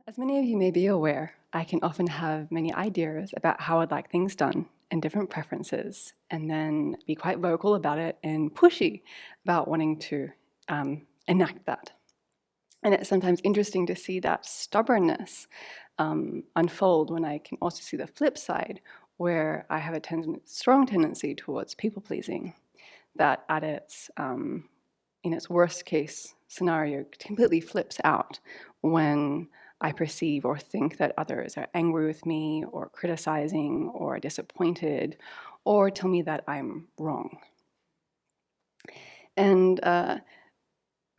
As many of you may be aware, I can often have many ideas about how I'd like things done and different preferences, and then be quite vocal about it and pushy about wanting to enact that. And it's sometimes interesting to see that stubbornness unfold when I can also see the flip side, where I have a strong tendency towards people-pleasing that in its worst case scenario completely flips out when I perceive or think that others are angry with me or criticizing or disappointed or tell me that I'm wrong. And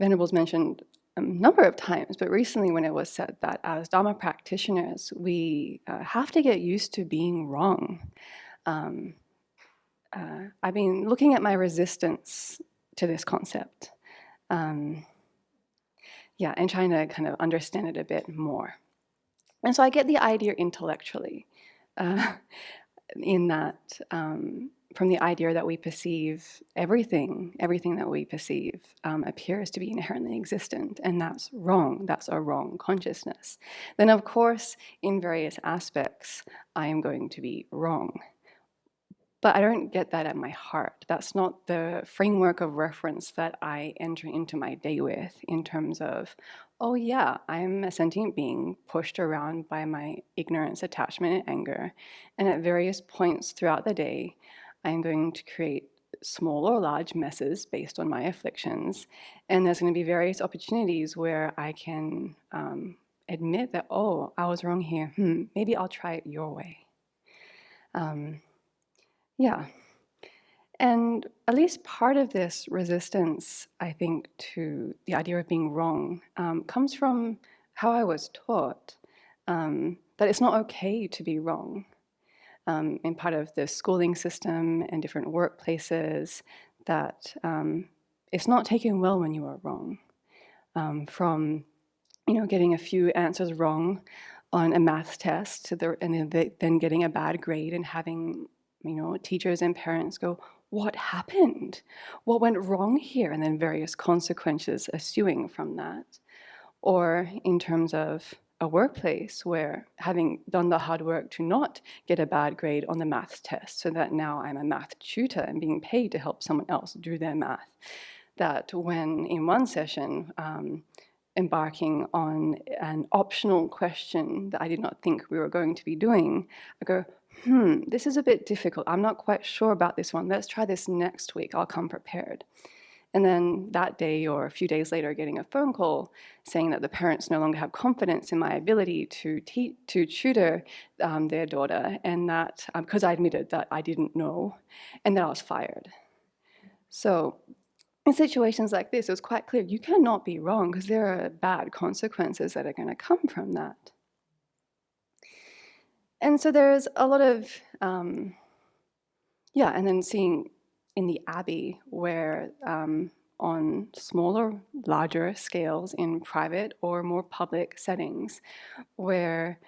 Venerable's mentioned a number of times, but recently when it was said that as Dharma practitioners, we have to get used to being wrong. I've been looking at my resistance to this concept. And trying to kind of understand it a bit more. And so I get the idea intellectually, in that from the idea that we perceive everything that we perceive appears to be inherently existent, and that's wrong. That's a wrong consciousness. Then, of course, in various aspects, I am going to be wrong. But I don't get that at my heart. That's not the framework of reference that I enter into my day with in terms of, oh yeah, I'm a sentient being pushed around by my ignorance, attachment, and anger. And at various points throughout the day, I'm going to create small or large messes based on my afflictions. And there's going to be various opportunities where I can admit that, oh, I was wrong here. Maybe I'll try it your way. And at least part of this resistance, I think, to the idea of being wrong comes from how I was taught that it's not okay to be wrong. In part of the schooling system and different workplaces, that it's not taken well when you are wrong. From getting a few answers wrong on a math test, and then getting a bad grade and having teachers and parents go, what happened? What went wrong here? And then various consequences ensuing from that. Or in terms of a workplace where having done the hard work to not get a bad grade on the math test, so that now I'm a math tutor and being paid to help someone else do their math, that when in one session, embarking on an optional question that I did not think we were going to be doing, I go, this is a bit difficult. I'm not quite sure about this one. Let's try this next week. I'll come prepared. And then that day or a few days later, getting a phone call saying that the parents no longer have confidence in my ability to tutor their daughter, and that because I admitted that I didn't know, and that I was fired. So in situations like this, it was quite clear you cannot be wrong because there are bad consequences that are going to come from that. And so there's a lot of, and then seeing in the Abbey where on smaller, larger scales in private or more public settings, where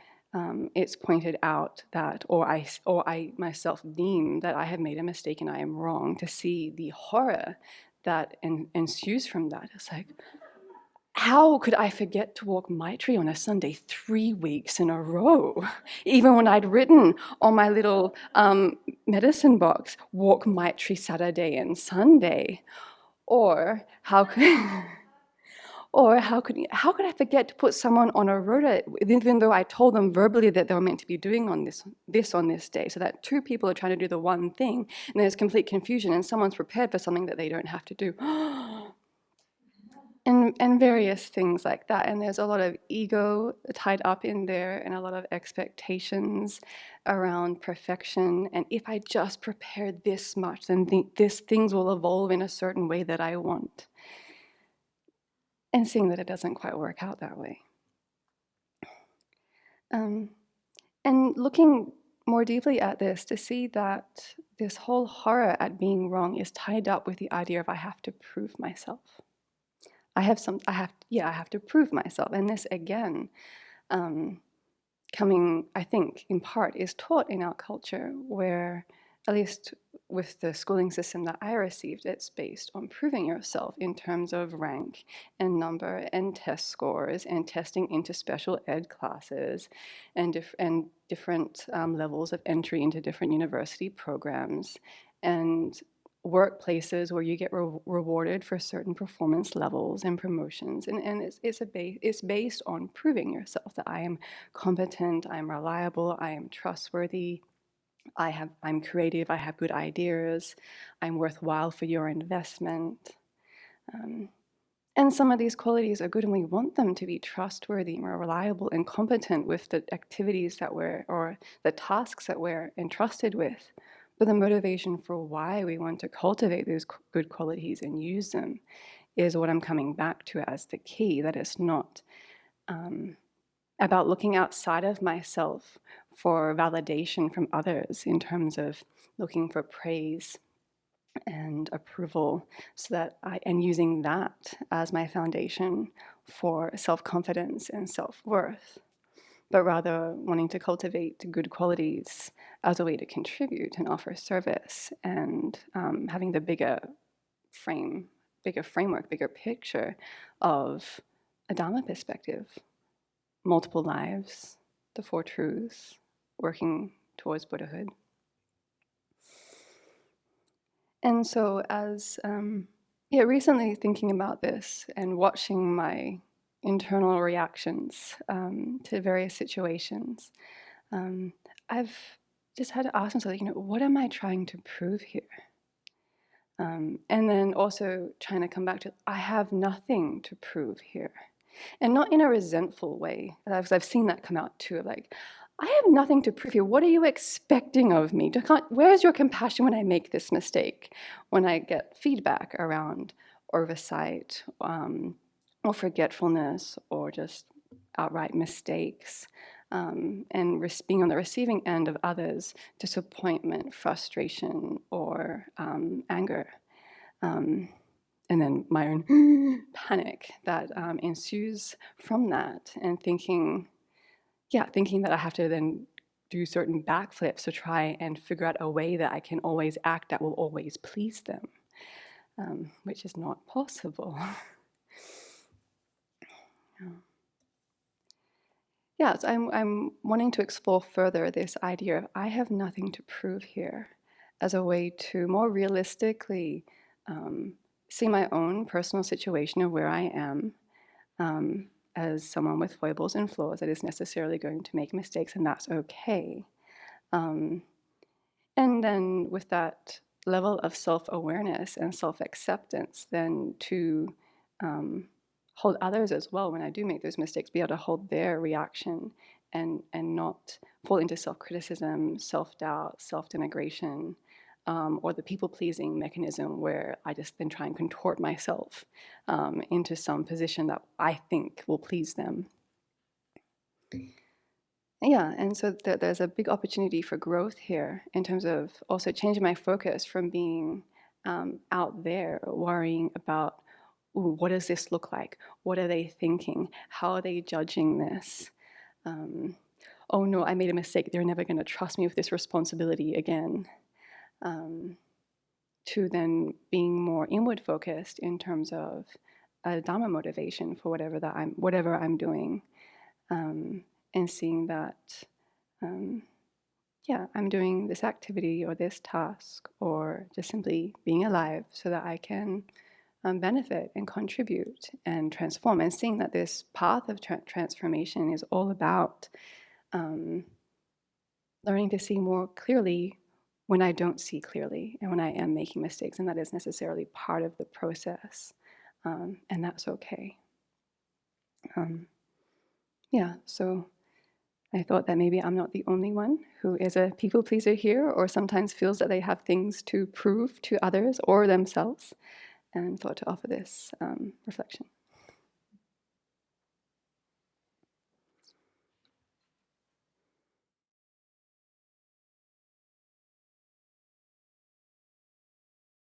it's pointed out that, or I myself deem that I have made a mistake and I am wrong, to see the horror that ensues from that. It's like, how could I forget to walk Maitri on a Sunday 3 weeks in a row? Even when I'd written on my little medicine box, walk Maitri Saturday and Sunday. Or how could I forget to put someone on a rota, even though I told them verbally that they were meant to be doing on this day, so that two people are trying to do the one thing, and there's complete confusion, and someone's prepared for something that they don't have to do. And various things like that. And there's a lot of ego tied up in there and a lot of expectations around perfection. And if I just prepare this much, then things will evolve in a certain way that I want. And seeing that it doesn't quite work out that way. And looking more deeply at this to see that this whole horror at being wrong is tied up with the idea of I have to prove myself. I have to prove myself. And this, again, coming, I think, in part, is taught in our culture, where at least with the schooling system that I received, it's based on proving yourself in terms of rank and number and test scores and testing into special ed classes and different levels of entry into different university programs and workplaces where you get rewarded for certain performance levels and promotions. And it's based on proving yourself that I am competent, I'm reliable, I am trustworthy, I'm creative, I have good ideas, I'm worthwhile for your investment. And some of these qualities are good and we want them to be trustworthy, more reliable and competent with the activities or the tasks that we're entrusted with. But the motivation for why we want to cultivate those good qualities and use them is what I'm coming back to as the key, that it's not about looking outside of myself for validation from others in terms of looking for praise and approval, and using that as my foundation for self-confidence and self-worth, but rather wanting to cultivate good qualities as a way to contribute and offer service, and having the bigger framework, bigger picture of a Dharma perspective. Multiple lives, the Four Truths, working towards Buddhahood. And so recently thinking about this and watching my internal reactions to various situations, I've just had to ask myself, what am I trying to prove here? And then also trying to come back to, I have nothing to prove here. And not in a resentful way. I've seen that come out too, like, I have nothing to prove here. What are you expecting of me? Where's your compassion when I make this mistake? When I get feedback around oversight or forgetfulness or just outright mistakes, and being on the receiving end of others' disappointment, frustration, or anger. And then my own panic that ensues from that, and thinking that I have to then do certain backflips to try and figure out a way that I can always act that will always please them, which is not possible. Yeah, so I'm wanting to explore further this idea of I have nothing to prove here as a way to more realistically see my own personal situation of where I am as someone with foibles and flaws that is necessarily going to make mistakes, and that's okay. And then with that level of self-awareness and self-acceptance, then to hold others as well when I do make those mistakes, be able to hold their reaction and not fall into self-criticism, self-doubt, self-denigration, or the people-pleasing mechanism where I just then try and contort myself into some position that I think will please them. Yeah, and so there's a big opportunity for growth here in terms of also changing my focus from being out there worrying about, ooh, what does this look like? What are they thinking? How are they judging this? Oh no, I made a mistake. They're never going to trust me with this responsibility again. To then being more inward focused in terms of a Dhamma motivation for whatever I'm doing, and seeing that, I'm doing this activity or this task or just simply being alive so that I can benefit and contribute and transform, and seeing that this path of transformation is all about learning to see more clearly when I don't see clearly and when I am making mistakes, and that is necessarily part of the process, and that's okay. So I thought that maybe I'm not the only one who is a people pleaser here, or sometimes feels that they have things to prove to others or themselves, and thought to offer this reflection.